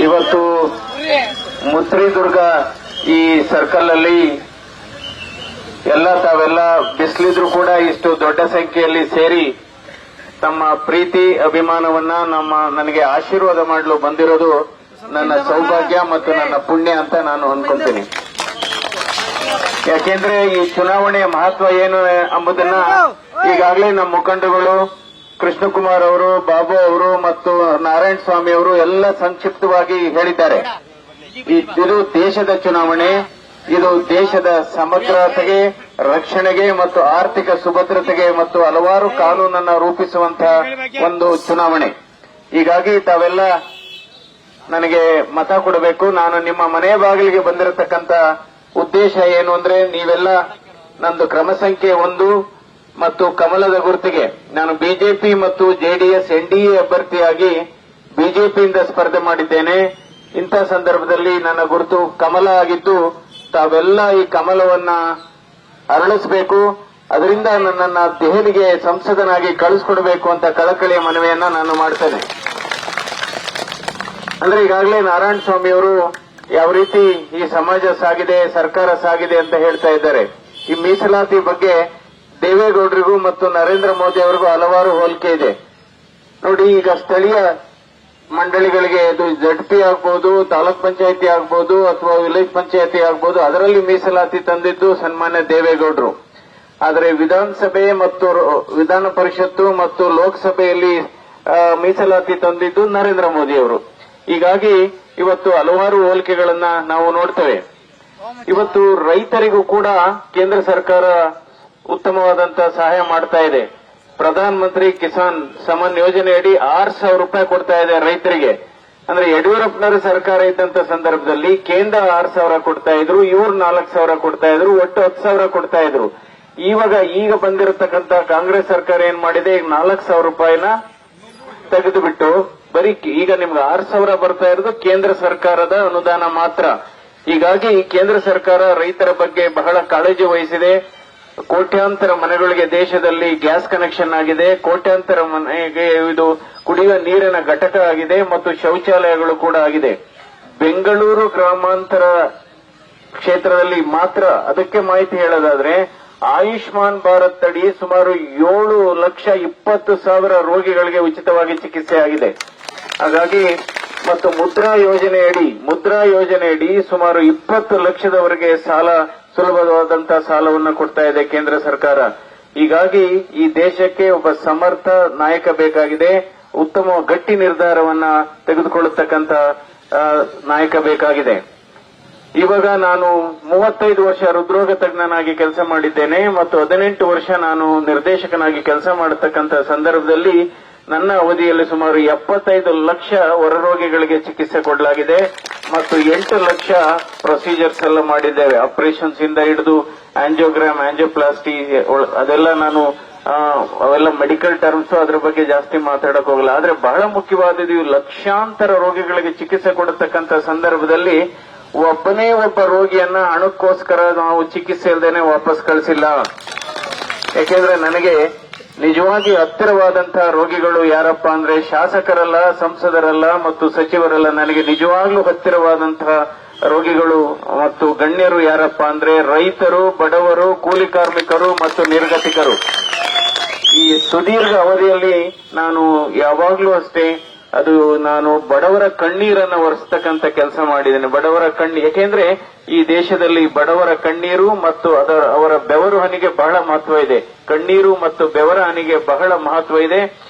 ಇವತ್ತು ಮುಸ್ರಿದುರ್ಗ ಈ ಸರ್ಕಲ್ ಅಲ್ಲಿ ತಾವೆಲ್ಲ ಬಿಸಿಲಿದ್ರು ಕೂಡ ಇಷ್ಟು ದೊಡ್ಡ ಸಂಖ್ಯೆಯಲ್ಲಿ ಸೇರಿ ತಮ್ಮ ಪ್ರೀತಿ ಅಭಿಮಾನವನ್ನ ನನಗೆ ಆಶೀರ್ವಾದ ಮಾಡಲು ಬಂದಿರೋದು ನನ್ನ ಸೌಭಾಗ್ಯ ಮತ್ತು ನನ್ನ ಪುಣ್ಯ ಅಂತ ನಾನು ಅನ್ಕೊಂತೀನಿ. ಯಾಕೆಂದ್ರೆ ಈ ಚುನಾವಣೆಯ ಮಹತ್ವ ಏನು ಎಂಬುದನ್ನ ಈಗಾಗಲೇ ನಮ್ಮ ಮುಖಂಡಗಳು ಕೃಷ್ಣಕುಮಾರ್ ಅವರು, ಬಾಬು ಅವರು ಮತ್ತು ನಾರಾಯಣ ಸ್ವಾಮಿ ಅವರು ಎಲ್ಲ ಸಂಕ್ಷಿಪ್ತವಾಗಿ ಹೇಳಿದ್ದಾರೆ. ಇದು ದೇಶದ ಚುನಾವಣೆ, ಇದು ದೇಶದ ಸಮಗ್ರತೆಗೆ, ರಕ್ಷಣೆಗೆ ಮತ್ತು ಆರ್ಥಿಕ ಸುಭದ್ರತೆಗೆ ಮತ್ತು ಹಲವಾರು ಕಾನೂನನ್ನ ರೂಪಿಸುವಂತಹ ಒಂದು ಚುನಾವಣೆ. ಹೀಗಾಗಿ ತಾವೆಲ್ಲ ನನಗೆ ಮತ ಕೊಡಬೇಕು. ನಾನು ನಿಮ್ಮ ಮನೆ ಬಾಗಿಲಿಗೆ ಬಂದಿರತಕ್ಕಂತ ಉದ್ದೇಶ ಏನು ಅಂದ್ರೆ, ನೀವೆಲ್ಲ ನಂದು ಕ್ರಮ ಸಂಖ್ಯೆ 1 ಮತ್ತು ಕಮಲದ ಗುರುತಿಗೆ ನಾನು ಬಿಜೆಪಿ ಮತ್ತು ಜೆಡಿಎಸ್ ಎನ್ಡಿಎ ಅಭ್ಯರ್ಥಿಯಾಗಿ ಬಿಜೆಪಿಯಿಂದ ಸ್ಪರ್ಧೆ ಮಾಡಿದ್ದೇನೆ. ಇಂಥ ಸಂದರ್ಭದಲ್ಲಿ ನನ್ನ ಗುರುತು ಕಮಲ ಆಗಿದ್ದು, ತಾವೆಲ್ಲ ಈ ಕಮಲವನ್ನ ಅರಳಿಸಬೇಕು, ಅದರಿಂದ ನನ್ನನ್ನ ದೆಹಲಿಗೆ ಸಂಸದನಾಗಿ ಕಳಿಸ್ಕೊಡ್ಬೇಕು ಅಂತ ಕಳಕಳಿಯ ಮನವಿಯನ್ನ ನಾನು ಮಾಡ್ತೇನೆ. ಅಂದ್ರೆ ಈಗಾಗಲೇ ನಾರಾಯಣ ಸ್ವಾಮಿ ಅವರು ಯಾವ ರೀತಿ ಈ ಸಮಾಜ ಸಾಗಿದೆ, ಸರ್ಕಾರ ಸಾಗಿದೆ ಅಂತ ಹೇಳ್ತಾ ಇದ್ದಾರೆ. ಈ ಮೀಸಲಾತಿ ಬಗ್ಗೆ ದೇವೇಗೌಡರಿಗೂ ಮತ್ತು ನರೇಂದ್ರ ಮೋದಿ ಅವರಿಗೂ ಹಲವಾರು ಹೋಲಿಕೆ ಇದೆ ನೋಡಿ. ಈಗ ಸ್ಥಳೀಯ ಮಂಡಳಿಗಳಿಗೆ ಇದು ZP ಆಗ್ಬಹುದು, ತಾಲೂಕ್ ಪಂಚಾಯತಿ ಆಗ್ಬಹುದು ಅಥವಾ ವಿಲೇಜ್ ಪಂಚಾಯತಿ ಆಗ್ಬಹುದು, ಅದರಲ್ಲಿ ಮೀಸಲಾತಿ ತಂದಿದ್ದು ಸನ್ಮಾನ್ಯ ದೇವೇಗೌಡರು. ಆದರೆ ವಿಧಾನಸಭೆ ಮತ್ತು ವಿಧಾನ ಪರಿಷತ್ತು ಮತ್ತು ಲೋಕಸಭೆಯಲ್ಲಿ ಮೀಸಲಾತಿ ತಂದಿದ್ದು ನರೇಂದ್ರ ಮೋದಿ ಅವರು. ಹೀಗಾಗಿ ಇವತ್ತು ಹಲವಾರು ಹೋಲಿಕೆಗಳನ್ನ ನಾವು ನೋಡ್ತೇವೆ. ಇವತ್ತು ರೈತರಿಗೂ ಕೂಡ ಕೇಂದ್ರ ಸರ್ಕಾರ ಉತ್ತಮವಾದಂತಹ ಸಹಾಯ ಮಾಡ್ತಾ ಇದೆ. ಪ್ರಧಾನ ಮಂತ್ರಿ ಕಿಸಾನ್ ಸಮ್ಮಾನ್ ಯೋಜನೆಯಡಿ 6,000 ರೂಪಾಯಿ ಕೊಡ್ತಾ ಇದೆ ರೈತರಿಗೆ. ಅಂದ್ರೆ ಯಡಿಯೂರಪ್ಪನವರ ಸರ್ಕಾರ ಇದ್ದಂತ ಸಂದರ್ಭದಲ್ಲಿ ಕೇಂದ್ರ 6,000 ಕೊಡ್ತಾ ಇದ್ರು, ಇವ್ರು 4,000 ಕೊಡ್ತಾ ಇದ್ರು, ಒಟ್ಟು 10,000 ಕೊಡ್ತಾ ಇದ್ರು. ಈಗ ಬಂದಿರತಕ್ಕಂತ ಕಾಂಗ್ರೆಸ್ ಸರ್ಕಾರ ಏನ್ ಮಾಡಿದೆ, ಈಗ 4,000 ರೂಪಾಯಿನ ತೆಗೆದು ಬಿಟ್ಟು ಬರೀ ಈಗ ನಿಮ್ಗೆ 6,000 ಬರ್ತಾ ಇರೋದು ಕೇಂದ್ರ ಸರ್ಕಾರದ ಅನುದಾನ ಮಾತ್ರ. ಹೀಗಾಗಿ ಕೇಂದ್ರ ಸರ್ಕಾರ ರೈತರ ಬಗ್ಗೆ ಬಹಳ ಕಾಳಜಿ ವಹಿಸಿದೆ. ಕೋಟ್ಯಾಂತರ ಮನೆಗಳಿಗೆ ದೇಶದಲ್ಲಿ ಗ್ಯಾಸ್ ಕನೆಕ್ಷನ್ ಆಗಿದೆ, ಕೋಟ್ಯಾಂತರ ಮನೆಗೆ ಇದು ಕುಡಿಯುವ ನೀರಿನ ಘಟಕ ಆಗಿದೆ ಮತ್ತು ಶೌಚಾಲಯಗಳು ಕೂಡ ಆಗಿದೆ. ಬೆಂಗಳೂರು ಗ್ರಾಮಾಂತರ ಕ್ಷೇತ್ರದಲ್ಲಿ ಮಾತ್ರ ಅದಕ್ಕೆ ಮಾಹಿತಿ ಹೇಳೋದಾದ್ರೆ, ಆಯುಷ್ಮಾನ್ ಭಾರತ್ ಅಡಿ ಸುಮಾರು 7,20,000 ರೋಗಿಗಳಿಗೆ ಉಚಿತವಾಗಿ ಚಿಕಿತ್ಸೆ ಆಗಿದೆ. ಹಾಗಾಗಿ ಮತ್ತು ಮುದ್ರಾ ಯೋಜನೆಯಡಿ ಸುಮಾರು 20 ಲಕ್ಷದವರೆಗೆ ಸುಲಭವಾದಂತಹ ಸಾಲವನ್ನು ಕೊಡ್ತಾ ಇದೆ ಕೇಂದ್ರ ಸರ್ಕಾರ. ಹೀಗಾಗಿ ಈ ದೇಶಕ್ಕೆ ಒಬ್ಬ ಸಮರ್ಥ ನಾಯಕ ಬೇಕಾಗಿದೆ, ಉತ್ತಮ ಗಟ್ಟಿ ನಿರ್ಧಾರವನ್ನ ತೆಗೆದುಕೊಳ್ಳತಕ್ಕಂತ ನಾಯಕ ಬೇಕಾಗಿದೆ. ಇವಾಗ ನಾನು 35 ವರ್ಷ ಹೃದ್ರೋಗ ತಜ್ಞನಾಗಿ ಕೆಲಸ ಮಾಡಿದ್ದೇನೆ ಮತ್ತು 18 ವರ್ಷ ನಾನು ನಿರ್ದೇಶಕನಾಗಿ ಕೆಲಸ ಮಾಡತಕ್ಕಂತ ಸಂದರ್ಭದಲ್ಲಿ ನನ್ನ ಅವಧಿಯಲ್ಲಿ ಸುಮಾರು 75 ಲಕ್ಷ ಹೊರರೋಗಿಗಳಿಗೆ ಚಿಕಿತ್ಸೆ ಕೊಡಲಾಗಿದೆ ಮತ್ತು 8 ಲಕ್ಷ ಪ್ರೊಸೀಜರ್ಸ್ ಎಲ್ಲ ಮಾಡಿದ್ದೇವೆ. ಆಪರೇಷನ್ಸ್ ಇಂದ ಹಿಡಿದು ಆಂಜಿಯೋಗ್ರಾಮ್, ಆಂಜಿಯೋಪ್ಲಾಸ್ಟಿ ಅದೆಲ್ಲ ನಾನು ಅವೆಲ್ಲ ಮೆಡಿಕಲ್ ಟರ್ಮ್ಸ್, ಅದ್ರ ಬಗ್ಗೆ ಜಾಸ್ತಿ ಮಾತಾಡಕ್ ಹೋಗಲ್ಲ. ಆದ್ರೆ ಬಹಳ ಮುಖ್ಯವಾದದ್ದು, ಲಕ್ಷಾಂತರ ರೋಗಿಗಳಿಗೆ ಚಿಕಿತ್ಸೆ ಕೊಡತಕ್ಕಂತ ಸಂದರ್ಭದಲ್ಲಿ ಒಬ್ಬನೇ ಒಬ್ಬ ರೋಗಿಯನ್ನ ಹಣಕ್ಕೋಸ್ಕರ ನಾವು ಚಿಕಿತ್ಸೆ ಇಲ್ಲದೇನೆ ವಾಪಸ್ ಕಳಿಸಿಲ್ಲ. ಯಾಕೆಂದ್ರೆ ನನಗೆ ನಿಜವಾಗಿ ಹತ್ತಿರವಾದಂತಹ ರೋಗಿಗಳು ಯಾರಪ್ಪ ಅಂದ್ರೆ ಶಾಸಕರಲ್ಲ, ಸಂಸದರಲ್ಲ ಮತ್ತು ಸಚಿವರಲ್ಲ. ನನಗೆ ನಿಜವಾಗ್ಲೂ ಹತ್ತಿರವಾದಂತಹ ರೋಗಿಗಳು ಮತ್ತು ಗಣ್ಯರು ಯಾರಪ್ಪ ಅಂದ್ರೆ ರೈತರು, ಬಡವರು, ಕೂಲಿ ಕಾರ್ಮಿಕರು ಮತ್ತು ನಿರ್ಗತಿಕರು. ಈ ಸುದೀರ್ಘ ಅವಧಿಯಲ್ಲಿ ನಾನು ಯಾವಾಗ್ಲೂ ಅಷ್ಟೇ ನಾನು ಬಡವರ ಕಣ್ಣೀರನ್ನು ಒರೆಸ್ತಕ್ಕಂಥ ಕೆಲಸ ಮಾಡಿದ್ದೇನೆ. ಬಡವರ ಯಾಕೆಂದ್ರೆ ಈ ದೇಶದಲ್ಲಿ ಬಡವರ ಕಣ್ಣೀರು ಮತ್ತು ಅವರ ಬೆವರು ಹನಿಗೆ ಬಹಳ ಮಹತ್ವ ಇದೆ. ಕಣ್ಣೀರು ಮತ್ತು ಬೆವರ ಹನಿಗೆ ಬಹಳ ಮಹತ್ವ ಇದೆ.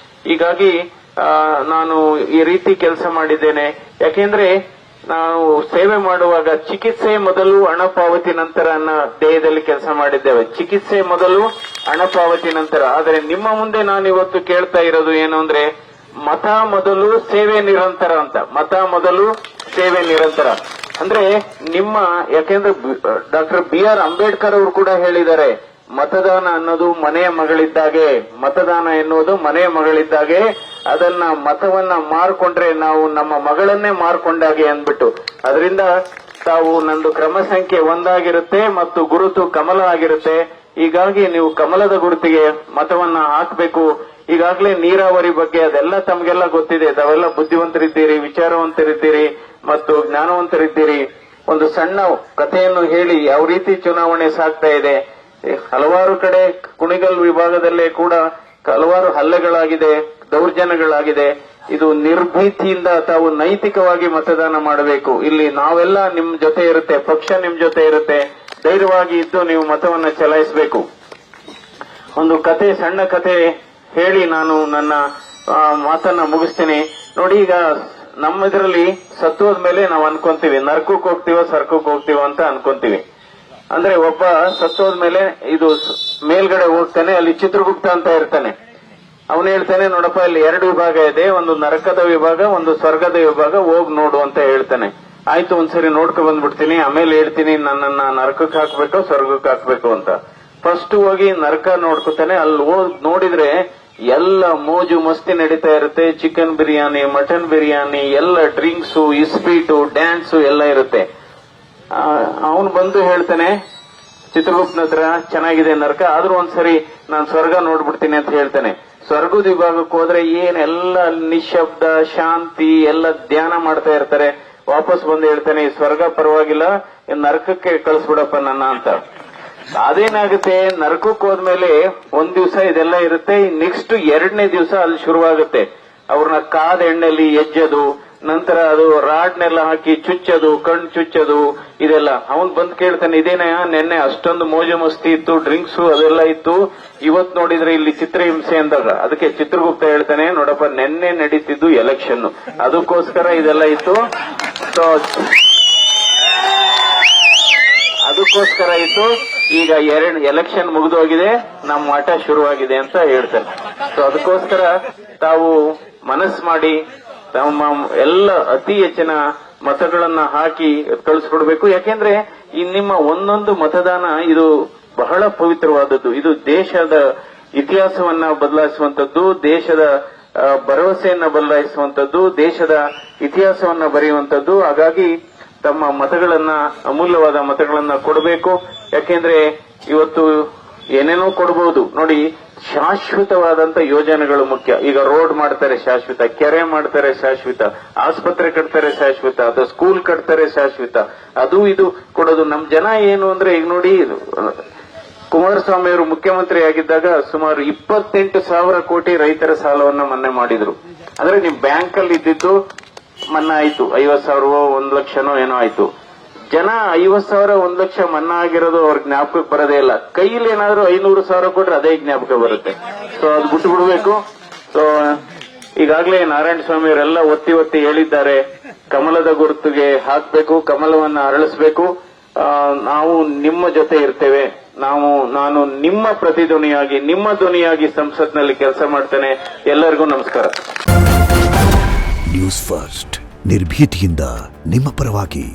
ಹೀಗಾಗಿ ನಾನು ಈ ರೀತಿ ಕೆಲಸ ಮಾಡಿದ್ದೇನೆ. ಯಾಕೆಂದ್ರೆ ನಾವು ಸೇವೆ ಮಾಡುವಾಗ ಚಿಕಿತ್ಸೆ ಮೊದಲು, ಹಣ ಪಾವತಿ ನಂತರ ಅನ್ನೋ ಧ್ಯೇಯದಲ್ಲಿ ಕೆಲಸ ಮಾಡಿದ್ದೇವೆ. ಚಿಕಿತ್ಸೆ ಮೊದಲು, ಹಣ ಪಾವತಿ ನಂತರ. ಆದರೆ ನಿಮ್ಮ ಮುಂದೆ ನಾನು ಇವತ್ತು ಕೇಳ್ತಾ ಇರೋದು ಏನು ಅಂದ್ರೆ, ಮತ ಮೊದಲು, ಸೇವೆ ನಿರಂತರ ಅಂತ. ಮತ ಮೊದಲು, ಸೇವೆ ನಿರಂತರ ಅಂದ್ರೆ ಯಾಕೆಂದ್ರೆ ಡಾಕ್ಟರ್ BR ಅಂಬೇಡ್ಕರ್ ಅವರು ಕೂಡ ಹೇಳಿದ್ದಾರೆ, ಮತದಾನ ಅನ್ನೋದು ಮನೆಯ ಮಗಳಿದ್ದಾಗೆ, ಮತದಾನ ಎನ್ನುವುದು ಮನೆಯ ಮಗಳಿದ್ದಾಗೆ, ಅದನ್ನ ಮತವನ್ನ ಮಾರ್ಕೊಂಡ್ರೆ ನಾವು ನಮ್ಮ ಮಗಳನ್ನೇ ಮಾರ್ಕೊಂಡಾಗೆ ಅಂದ್ಬಿಟ್ಟು. ಅದರಿಂದ ತಾವು ನಂದು ಕ್ರಮ ಸಂಖ್ಯೆ 1 ಆಗಿರುತ್ತೆ ಮತ್ತು ಗುರುತು ಕಮಲ ಆಗಿರುತ್ತೆ. ಹೀಗಾಗಿ ನೀವು ಕಮಲದ ಗುರುತಿಗೆ ಮತವನ್ನ ಹಾಕಬೇಕು. ಈಗಾಗಲೇ ನೀರಾವರಿ ಬಗ್ಗೆ ಅದೆಲ್ಲ ತಮ್ಗೆಲ್ಲ ಗೊತ್ತಿದೆ. ತಾವೆಲ್ಲ ಬುದ್ಧಿವಂತರಿದ್ದೀರಿ, ವಿಚಾರವಂತರಿದ್ದೀರಿ ಮತ್ತು ಜ್ಞಾನವಂತರಿದ್ದೀರಿ. ಒಂದು ಸಣ್ಣ ಕಥೆಯನ್ನು ಹೇಳಿ ಯಾವ ರೀತಿ ಚುನಾವಣೆ ಸಾಗ್ತಾ ಇದೆ. ಹಲವಾರು ಕಡೆ ಕುಣಿಗಲ್ ವಿಭಾಗದಲ್ಲೇ ಕೂಡ ಹಲವಾರು ಹಲ್ಲೆಗಳಾಗಿದೆ, ದೌರ್ಜನ್ಯಗಳಾಗಿದೆ. ಇದು ನಿರ್ಭೀತಿಯಿಂದ ತಾವು ನೈತಿಕವಾಗಿ ಮತದಾನ ಮಾಡಬೇಕು. ಇಲ್ಲಿ ನಾವೆಲ್ಲ ನಿಮ್ ಜೊತೆ ಇರುತ್ತೆ, ಪಕ್ಷ ನಿಮ್ ಜೊತೆ ಇರುತ್ತೆ. ಧೈರ್ಯವಾಗಿ ಇದ್ದು ನೀವು ಮತವನ್ನ ಚಲಾಯಿಸಬೇಕು. ಒಂದು ಕತೆ, ಸಣ್ಣ ಕತೆ ಹೇಳಿ ನಾನು ನನ್ನ ಮಾತನ್ನ ಮುಗಿಸ್ತೀನಿ. ನೋಡಿ, ಈಗ ನಮ್ಮ ಇದರಲ್ಲಿ ಸತ್ತೋದ ಮೇಲೆ ನಾವು ಅನ್ಕೊಂತೀವಿ ನರಕಕ್ಕೆ ಹೋಗ್ತೀವೋ ಸರ್ಕಕ್ಕೆ ಹೋಗ್ತೀವೋ ಅಂತ ಅನ್ಕೊಂತೀವಿ. ಅಂದ್ರೆ ಒಬ್ಬ ಸತ್ತೋದ ಮೇಲೆ ಇದು ಮೇಲ್ಗಡೆ ಹೋಗ್ತಾನೆ, ಅಲ್ಲಿ ಚಿತ್ರಗುಪ್ತ ಅಂತ ಇರ್ತಾನೆ. ಅವನು ಹೇಳ್ತಾನೆ, ನೋಡಪ್ಪ ಇಲ್ಲಿ 2 ವಿಭಾಗ ಇದೆ, ಒಂದು ನರಕದ ವಿಭಾಗ, ಒಂದು ಸ್ವರ್ಗದ ವಿಭಾಗ, ಹೋಗ್ ನೋಡು ಅಂತ ಹೇಳ್ತಾನೆ. ಆಯ್ತು, ಒಂದ್ಸರಿ ನೋಡ್ಕೊ ಬಂದ್ಬಿಡ್ತೀನಿ, ಆಮೇಲೆ ಹೇಳ್ತೀನಿ ನನ್ನನ್ನ ನರಕಕ್ಕೆ ಹಾಕ್ಬೇಕು ಸ್ವರ್ಗಕ್ಕೆ ಹಾಕ್ಬೇಕು ಅಂತ. ಫಸ್ಟ್ ಹೋಗಿ ನರಕ ನೋಡ್ಕೊತಾನೆ. ಅಲ್ಲಿ ಹೋಗಿ ನೋಡಿದ್ರೆ ಎಲ್ಲ ಮೋಜು ಮಸ್ತಿ ನಡೀತಾ ಇರುತ್ತೆ. ಚಿಕನ್ ಬಿರಿಯಾನಿ, ಮಟನ್ ಬಿರಿಯಾನಿ, ಎಲ್ಲ ಡ್ರಿಂಕ್ಸು, ಇಸ್ಪೀಟು, ಡ್ಯಾನ್ಸು ಎಲ್ಲ ಇರುತ್ತೆ. ಅವನು ಬಂದು ಹೇಳ್ತಾನೆ ಚಿತ್ರಗುಪ್ತನ ಹತ್ರ, ಚೆನ್ನಾಗಿದೆ ನರಕ, ಆದ್ರೂ ಒಂದ್ಸರಿ ನಾನು ಸ್ವರ್ಗ ನೋಡ್ಬಿಡ್ತೀನಿ ಅಂತ ಹೇಳ್ತಾನೆ. ಸ್ವರ್ಗದ ವಿಭಾಗಕ್ಕೆ ಹೋದ್ರೆ ಏನೆಲ್ಲ ನಿಶಬ್ದ, ಶಾಂತಿ, ಎಲ್ಲ ಧ್ಯಾನ ಮಾಡ್ತಾ ಇರ್ತಾರೆ. ವಾಪಸ್ ಬಂದು ಹೇಳ್ತಾನೆ, ಈ ಸ್ವರ್ಗ ಪರವಾಗಿಲ್ಲ, ನರಕಕ್ಕೆ ಕಳಿಸ್ಬಿಡಪ್ಪ ನನ್ನ ಅಂತ. ಅದೇನಾಗುತ್ತೆ, ನರಕಕ್ಕೆ ಹೋದ್ಮೇಲೆ ಒಂದ್ ದಿವಸ ಇದೆಲ್ಲ ಇರುತ್ತೆ. ನೆಕ್ಸ್ಟ್ 2ನೇ ದಿವಸ ಅಲ್ಲಿ ಶುರುವಾಗುತ್ತೆ. ಅವ್ರನ್ನ ಕಾದ ಎಣ್ಣೆಲಿ ಎಜ್ಜೋದು, ನಂತರ ಅದು ರಾಡ್ನೆಲ್ಲ ಹಾಕಿ ಚುಚ್ಚೋದು, ಕಣ್ ಚುಚ್ಚೋದು, ಇದೆಲ್ಲ. ಅವನ್ ಬಂದ್ ಕೇಳ್ತಾನೆ, ಇದೇನ ನೆನ್ನೆ ಅಷ್ಟೊಂದು ಮೋಜು ಮಸ್ತಿ ಇತ್ತು, ಡ್ರಿಂಕ್ಸು ಅದೆಲ್ಲ ಇತ್ತು, ಇವತ್ ನೋಡಿದ್ರೆ ಇಲ್ಲಿ ಚಿತ್ರಹಿಂಸೆ ಅಂದಾಗ. ಅದಕ್ಕೆ ಚಿತ್ರಗುಪ್ತ ಹೇಳ್ತಾನೆ, ನೋಡಪ್ಪ ನೆನ್ನೆ ನಡೀತಿದ್ದು ಎಲೆಕ್ಷನ್, ಅದಕ್ಕೋಸ್ಕರ ಇದೆಲ್ಲ ಇತ್ತು. ಸೊ ಅದಕ್ಕೋಸ್ಕರ ಇತ್ತು, ಈಗ 2 ಎಲೆಕ್ಷನ್ ಮುಗಿದೋಗಿದೆ, ನಮ್ಮ ಆಟ ಶುರುವಾಗಿದೆ ಅಂತ ಹೇಳ್ತಾನೆ. ಸೊ ಅದಕ್ಕೋಸ್ಕರ ತಾವು ಮನಸ್ಸು ಮಾಡಿ ತಮ್ಮ ಎಲ್ಲ ಅತಿ ಹೆಚ್ಚಿನ ಮತಗಳನ್ನ ಹಾಕಿ ಕಳಿಸ್ಕೊಡ್ಬೇಕು. ಯಾಕೆಂದ್ರೆ ಈ ನಿಮ್ಮ ಒಂದೊಂದು ಮತದಾನ ಇದು ಬಹಳ ಪವಿತ್ರವಾದದ್ದು. ಇದು ದೇಶದ ಇತಿಹಾಸವನ್ನ ಬದಲಾಯಿಸುವಂತದ್ದು, ದೇಶದ ಭರವಸೆಯನ್ನ ಬದಲಾಯಿಸುವಂತದ್ದು, ದೇಶದ ಇತಿಹಾಸವನ್ನ ಬರೆಯುವಂತದ್ದು. ಹಾಗಾಗಿ ತಮ್ಮ ಮತಗಳನ್ನ, ಅಮೂಲ್ಯವಾದ ಮತಗಳನ್ನ ಕೊಡಬೇಕು. ಯಾಕೆಂದ್ರೆ ಇವತ್ತು ಏನೇನೋ ಕೊಡಬಹುದು, ನೋಡಿ, ಶಾಶ್ವತವಾದಂತ ಯೋಜನೆಗಳು ಮುಖ್ಯ. ಈಗ ರೋಡ್ ಮಾಡ್ತಾರೆ ಶಾಶ್ವತ, ಕೆರೆ ಮಾಡ್ತಾರೆ ಶಾಶ್ವತ, ಆಸ್ಪತ್ರೆ ಕಟ್ತಾರೆ ಶಾಶ್ವತ, ಅದು ಸ್ಕೂಲ್ ಕಟ್ತಾರೆ ಶಾಶ್ವತ, ಅದು ಇದು ಕೊಡೋದು. ನಮ್ ಜನ ಏನು ಅಂದ್ರೆ, ಈಗ ನೋಡಿ, ಕುಮಾರಸ್ವಾಮಿ ಅವರು ಮುಖ್ಯಮಂತ್ರಿ ಆಗಿದ್ದಾಗ ಸುಮಾರು 28,000 ಕೋಟಿ ರೈತರ ಸಾಲವನ್ನ ಮನ್ನಾ ಮಾಡಿದ್ರು. ಅಂದ್ರೆ ನಿಮ್ ಬ್ಯಾಂಕ್ ಅಲ್ಲಿ ಇದ್ದಿದ್ದು ಮನ್ನಾ ಆಯ್ತು, 50,000 1 ಲಕ್ಷನೋ ಏನೋ ಆಯ್ತು. ಜನ 50,000 1 ಲಕ್ಷ ಮನ್ನಾ ಆಗಿರೋದು ಅವ್ರ ಜ್ಞಾಪಕಕ್ಕೆ ಬರೋದೇ ಇಲ್ಲ. ಕೈಲಿ ಏನಾದ್ರೂ 500,000 ಕೊಟ್ರೆ ಅದೇ ಜ್ಞಾಪಕ ಬರುತ್ತೆ. ಸೊ ಅದು ಬಿಟ್ಟು ಬಿಡಬೇಕು. ಸೊ ಈಗಾಗಲೇ ನಾರಾಯಣ ಸ್ವಾಮಿ ಅವರೆಲ್ಲ ಒತ್ತಿ ಒತ್ತಿ ಹೇಳಿದ್ದಾರೆ, ಕಮಲದ ಗುರುತಿಗೆ ಹಾಕಬೇಕು, ಕಮಲವನ್ನ ಅರಳಿಸಬೇಕು. ನಾವು ನಿಮ್ಮ ಜೊತೆ ಇರ್ತೇವೆ. ನಾನು ನಿಮ್ಮ ಪ್ರತಿಧ್ವನಿಯಾಗಿ, ನಿಮ್ಮ ಧ್ವನಿಯಾಗಿ ಸಂಸತ್ನಲ್ಲಿ ಕೆಲಸ ಮಾಡ್ತೇನೆ. ಎಲ್ಲರಿಗೂ ನಮಸ್ಕಾರ. ನ್ಯೂಸ್ ಫಸ್ಟ್, ನಿರ್ಭೀತಿಯಿಂದ ನಿಮ್ಮ ಪರವಾಗಿ.